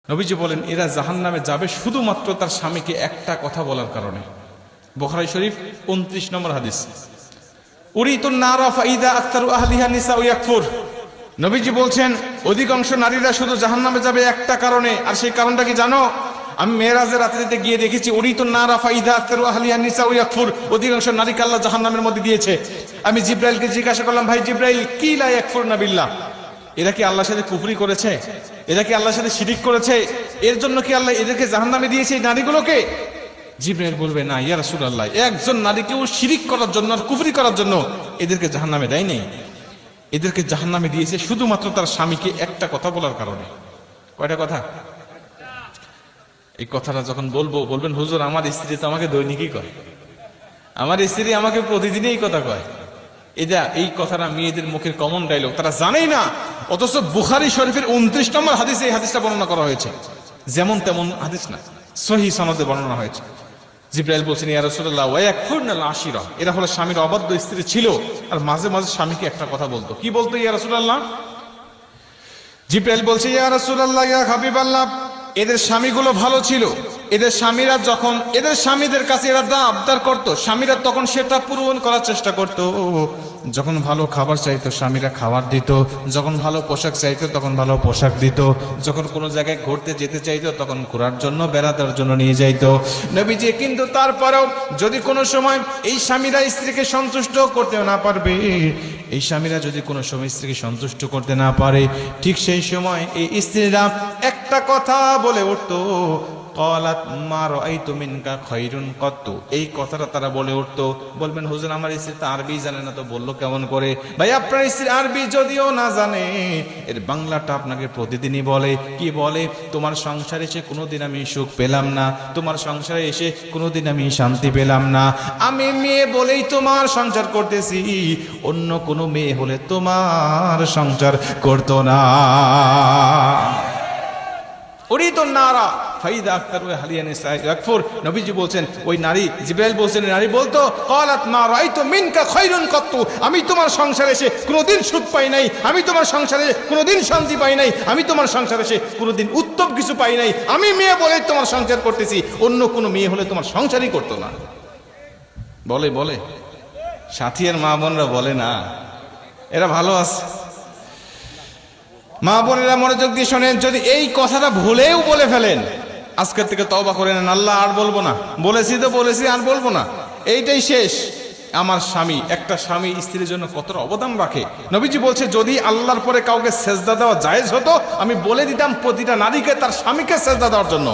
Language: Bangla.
নবীজি বলেন এরা জাহান্নামে যাবে শুধুমাত্র তার স্বামীকে একটা কথা বলার কারণে। বুখারী শরীফ 29 নম্বর হাদিস। উরিতুন নারা ফাইদা আকতারু আহলিহা নিসা ইয়াকফুর। নবীজি বলছেন অধিকাংশ নারীরা শুধু জাহান্নামে যাবে একটা কারণে, আর সেই কারণটা কি জানো? আমি মেরাজের রাত্রিতে গিয়ে দেখেছি উরিতুন নারা ফাইদা আকতারু আহলিহা নিসা ইয়াকফুর, অধিকাংশ নারীকে আল্লাহ জাহান্নামের মধ্যে দিয়েছে। আমি জিব্রাইলকে জিজ্ঞাসা করলাম, ভাই জিব্রাইল, কি লা ইয়াকফুরনা বিল্লাহ, এরা কি আল্লাহর সাথে কুফরি করেছে? এরা কি আল্লাহর সাথে শিরিক করেছে? এর জন্য কি আল্লাহ এদেরকে জাহান্নামে দিয়েছে এই নারীগুলোকে? জিবরাইল বলবে, না ইয়া রাসূলুল্লাহ, একজন নারীকেও শিরিক করার জন্য আর কুফরি করার জন্য এদেরকে জাহান্নামে দেয় নাই। এদেরকে জাহান্নামে দিয়েছে শুধুমাত্র তার স্বামীকে একটা কথা বলার কারণে। কয়টা কথা? এই কথাটা যখন বলবেন হুজুর আমার স্ত্রী তো আমাকে দৈনিকই কয়, আমার স্ত্রী আমাকে প্রতিদিনই এই কথা কয়। এই কথাটা মেয়েদের মুখের কমন ডায়লগ, তারা জানেই না। অথচ বুখারী শরীফের 29 নম্বর হাদিসে এই হাদিসটা বর্ণনা করা হয়েছে। যেমন তেমন হাদিস না, সহিহ সনদে বর্ণনা হয়েছে। জিবরাইল বলছেন, ইয়া রাসূলুল্লাহ ওয়া ইয়াকফুরনাল আশিরা, এরা হলো স্বামীর অবাধ্য স্ত্রী ছিল আর মাঝে মাঝে স্বামীকে একটা কথা বলতো। কি বলতো ইয়া রাসূলুল্লাহ? জিবরাইল বলছে, ইয়া রাসূলুল্লাহ ইয়া হাবিবাল্লাহ, এদের স্বামীগুলো ভালো ছিল। এদের স্বামীরা যখন এদের স্বামীদের কাছে এরা যা আবদার করতো, স্বামীরা তখন সেটা পূরণ করার চেষ্টা করত। যখন ভালো খাবার চাইতো স্বামীরা খাবার দিত, যখন ভালো পোশাক চাইতো তখন ভালো পোশাক দিত, যখন কোনো জায়গায় ঘুরতে যেতে চাইতো তখন ঘোরার জন্য বেড়ানোর জন্য নিয়ে যাইতো নবীজি। কিন্তু তারপরেও যদি কোনো সময় এই স্বামীরা স্ত্রীকে সন্তুষ্ট করতে না পারবে, এই স্বামীরা যদি কোনো সময় স্ত্রীকে সন্তুষ্ট করতে না পারে, ঠিক সেই সময় এই স্ত্রীরা একটা কথা বলে উঠতো, ক্বালাত মা রাআইতু মিনকা খায়রুন কত্তু। এই কথাটা তারা বলে উঠতো। বলবেন হুজুর আমার স্ত্রী তো আরবি জানে না, তো বললো কেমন করে? ভাই আপনার স্ত্রী আরবি যদিও না জানে, এর বাংলাটা আপনাকে প্রতিদিনই বলে। কি বলে? তোমার সংসারে এসে কোনোদিন আমি সুখ পেলাম না, তোমার সংসারে এসে কোনোদিন আমি শান্তি পেলাম না। আমি মেয়ে বলেই তোমার সংসার করতেছি, অন্য কোনো মেয়ে হলে তোমার সংসার করতো না। উরিতুন নারা ফাইদা আকতারু আহলিহা নিসা ইয়াকফুর। নবীজি বলছেন, ওই নারী, জিবরাইল বলছেন, নারী বলতো, ক্বালাত মা রাআইতু মিনকা খায়রুন কত্তু, আমি তোমার সংসারে এসে কোনোদিন সুখ পাই নাই, আমি তোমার সংসারে কোনোদিন শান্তি পাই নাই, আমি তোমার সংসারে এসে কোনোদিন উত্তম কিছু পাই নাই। আমি মেয়ে বলে তোমার সংসার করতেছি, অন্য কোনো মেয়ে হলে তোমার সংসারই করতো না। বলে সাথীর মা বোনরা বলে না, এরা ভালো আছে। মা বোনেরা মনোযোগ দিয়ে শোনেন, যদি এই কথাটা ভুলেও বলে ফেলেন, আজকের থেকে তওবা করে নেন, আল্লাহ আর বলবো না, বলেছি তো বলেছি, আর বলবো না, এইটাই শেষ। আমার স্বামী, একটা স্বামী স্ত্রীর জন্য কতটা অবদান রাখে। নবীজি বলছে, যদি আল্লাহর পরে কাউকে সেজদা দেওয়া জায়েজ হতো, আমি বলে দিতাম প্রতিটা নারীকে তার স্বামীকে সেজদা দেওয়ার জন্য।